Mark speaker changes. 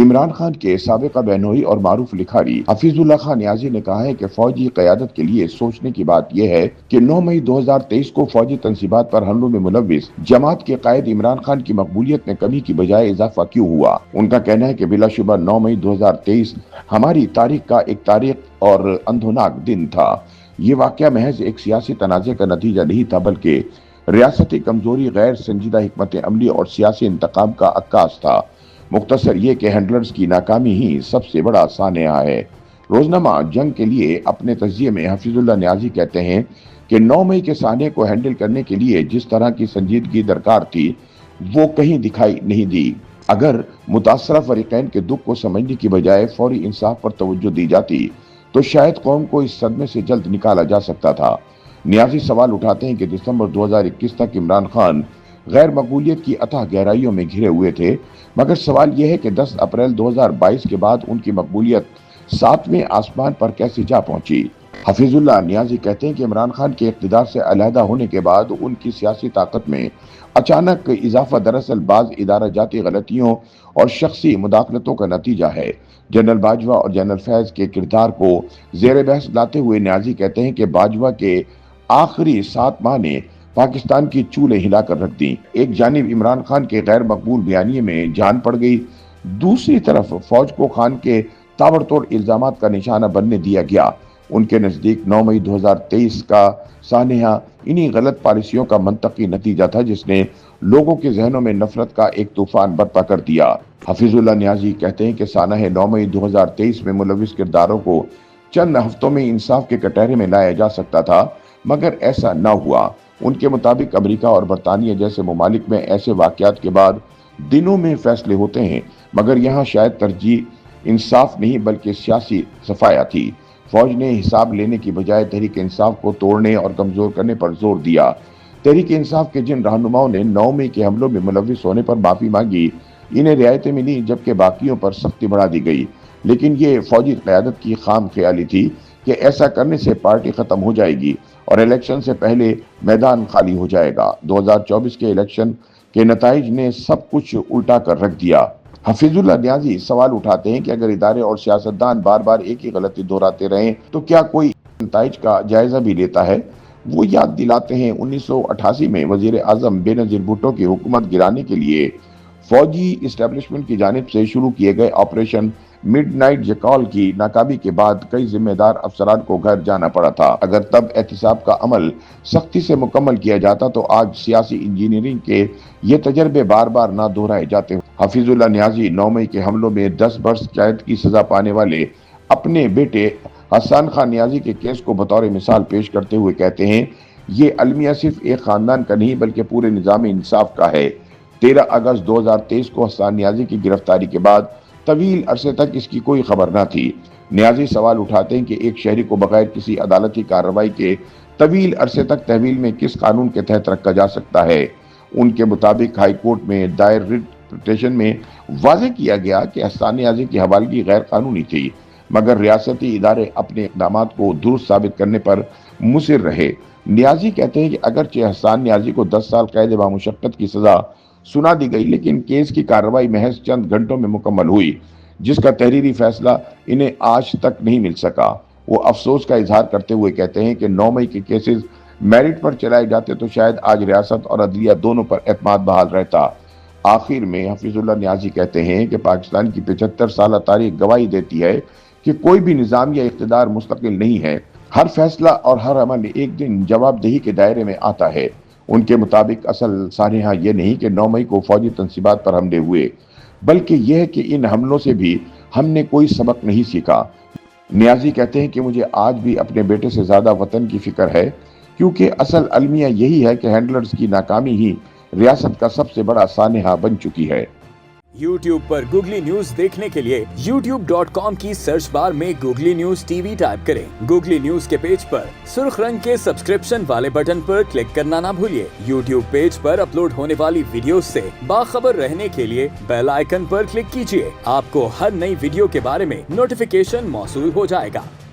Speaker 1: عمران خان کے سابقہ بہنوئی اور معروف لکھاری حفیظ اللہ خان نیازی نے کہا ہے کہ فوجی قیادت کے لیے سوچنے کی بات یہ ہے کہ 9 مئی 2023 کو فوجی تنصیبات پر حملوں میں ملوث جماعت کے قائد عمران خان کی مقبولیت میں کمی کی بجائے اضافہ کیوں ہوا۔ ان کا کہنا ہے کہ بلا شبہ 9 مئی 2023 ہماری تاریخ کا ایک تاریخ اور اندھوناک دن تھا۔ یہ واقعہ محض ایک سیاسی تنازع کا نتیجہ نہیں تھا بلکہ ریاستی کمزوری، غیر سنجیدہ حکمت عملی اور سیاسی انتقام کا عکاس تھا۔ مختصر یہ کہ ہینڈلرز کی ناکامی ہی سب سے بڑا سانحہ ہے۔ روزنامہ جنگ کے لیے اپنے تجزیے میں حفیظ اللہ نیازی کہتے ہیں کہ 9 مئی کے سانحے کو ہینڈل کرنے کے لیے جس طرح کی سنجیدگی درکار تھی وہ کہیں دکھائی نہیں دی۔ اگر متاثرہ فریقین کے دکھ کو سمجھنے کی بجائے فوری انصاف پر توجہ دی جاتی تو شاید قوم کو اس صدمے سے جلد نکالا جا سکتا تھا۔ نیازی سوال اٹھاتے ہیں کہ دسمبر 2021 تک عمران خان غیر مقبولیت کی اتھاہ گہرائیوں میں گھرے ہوئے تھے، مگر سوال یہ ہے کہ 10 اپریل 2022 کے بعد ان کی مقبولیت 7ویں آسمان پر کیسے جا پہنچی۔ حفیظ اللہ نیازی کہتے ہیں کہ عمران خان کے اقتدار سے علیحدہ ہونے کے بعد ان کی سیاسی طاقت میں اچانک اضافہ دراصل بعض ادارہ جاتی غلطیوں اور شخصی مداخلتوں کا نتیجہ ہے۔ جنرل باجوہ اور جنرل فیض کے کردار کو زیر بحث لاتے ہوئے نیازی کہتے ہیں کہ باجوہ کے آخری 7 ماہ نے پاکستان کی چولیں ہلا کر رکھ دیں۔ ایک جانب عمران خان کے غیر مقبول بیانیے میں جان پڑ گئی، دوسری طرف فوج کو خان کے تابڑتوڑ الزامات کا نشانہ بننے دیا گیا۔ ان کے نزدیک 9 مئی 2023 کا سانحہ انہی غلط پالیسیوں کا منطقی نتیجہ تھا جس نے لوگوں کے ذہنوں میں نفرت کا ایک طوفان برپا کر دیا۔ حفیظ اللہ نیازی کہتے ہیں کہ سانحہ 9 مئی 2023 میں ملوث کرداروں کو چند ہفتوں میں انصاف کے کٹہرے میں لایا جا سکتا تھا، مگر ایسا نہ ہوا۔ ان کے مطابق امریکہ اور برطانیہ جیسے ممالک میں ایسے واقعات کے بعد دنوں میں فیصلے ہوتے ہیں، مگر یہاں شاید ترجیح انصاف نہیں بلکہ سیاسی صفایا تھی۔ فوج نے حساب لینے کی بجائے تحریک انصاف کو توڑنے اور کمزور کرنے پر زور دیا۔ تحریک انصاف کے جن رہنماؤں نے 9 مئی کے حملوں میں ملوث ہونے پر معافی مانگی، انہیں رعایتیں ملی جبکہ باقیوں پر سختی بڑھا دی گئی، لیکن یہ فوجی قیادت کی خام خیالی تھی کہ ایسا کرنے سے پارٹی ختم ہو جائے گی اور الیکشن سے پہلے میدان خالی ہو جائے گا۔ 2024 کے الیکشن کے نتائج نے سب کچھ الٹا کر رکھ دیا۔ حفیظ اللہ نیازی سوال اٹھاتے ہیں کہ اگر ادارے اور سیاستدان بار بار ایک ہی غلطی دہراتے رہیں تو کیا کوئی نتائج کا جائزہ بھی لیتا ہے؟ وہ یاد دلاتے ہیں 1988 میں وزیر اعظم بے نظیر بھٹو کی حکومت گرانے کے لیے فوجی اسٹیبلشمنٹ کی جانب سے شروع کیے گئے آپریشن مڈ نائٹ جیکال کی ناکامی کے بعد کئی ذمہ دار افسران کو گھر جانا پڑا تھا۔ اگر تب احتساب کا عمل سختی سے مکمل کیا جاتا تو آج سیاسی انجینئرنگ کے یہ تجربے بار بار نہ دہرائے جاتے۔ حفیظ اللہ نیازی 9 مئی کے حملوں میں 10 برس قید کی سزا پانے والے اپنے بیٹے حسان خان نیازی کے کیس کو بطور مثال پیش کرتے ہوئے کہتے ہیں، یہ المیہ صرف ایک خاندان کا نہیں بلکہ پورے نظام انصاف کا ہے۔ 13 اگست 2023 کو حسان نیازی کی گرفتاری کے بعد طویل عرصے تک اس کی کوئی خبر نہ تھی۔ نیازی سوال اٹھاتے ہیں کہ ایک شہری کو بغیر کسی عدالتی کارروائی کے طویل عرصے تک تحویل میں کس قانون کے تحت رکھا جا سکتا ہے؟ ان کے مطابق ہائی کورٹ میں دائر ریٹ پٹیشن میں واضح کیا گیا کہ حسان نیازی کی حوالگی غیر قانونی تھی، مگر ریاستی ادارے اپنے اقدامات کو درست ثابت کرنے پر مصر رہے۔ نیازی کہتے ہیں کہ اگرچہ حسان نیازی کو 10 سال قید بامشقت کی سزا سنا دی گئی، لیکن کیس کی کارروائی محض چند گھنٹوں میں مکمل ہوئی، جس کا تحریری فیصلہ انہیں آج تک نہیں مل سکا۔ وہ افسوس کا اظہار کرتے ہوئے کہتے ہیں کہ 9 مئی کے کیسز میرٹ پر چلائے جاتے تو شاید آج ریاست اور عدلیہ دونوں پر اعتماد بحال رہتا۔ آخر میں حفیظ اللہ نیازی کہتے ہیں کہ پاکستان کی 75 سالہ تاریخ گواہی دیتی ہے کہ کوئی بھی نظام یا اقتدار مستقل نہیں ہے۔ ہر فیصلہ اور ہر عمل ایک دن جواب دہی کے دائرے میں آتا ہے۔ ان کے مطابق اصل سانحہ یہ نہیں کہ 9 مئی کو فوجی تنصیبات پر حملے ہوئے، بلکہ یہ ہے کہ ان حملوں سے بھی ہم نے کوئی سبق نہیں سیکھا۔ نیازی کہتے ہیں کہ مجھے آج بھی اپنے بیٹے سے زیادہ وطن کی فکر ہے، کیونکہ اصل المیہ یہی ہے کہ ہینڈلرز کی ناکامی ہی ریاست کا سب سے بڑا سانحہ بن چکی ہے۔
Speaker 2: YouTube پر گوگلی نیوز دیکھنے کے لیے youtube.com کی سرچ بار میں googly news T V type کریں۔ گوگلی نیوز کے پیج پر سرخ رنگ کے سبسکرپشن والے بٹن پر کلک کرنا نہ بھولیے۔ YouTube پیج پر اپلوڈ ہونے والی ویڈیوز سے باخبر رہنے کے لیے بیل آئیکن پر کلک کیجیے۔ آپ کو ہر نئی ویڈیو کے بارے میں نوٹیفیکیشن موصول ہو جائے گا۔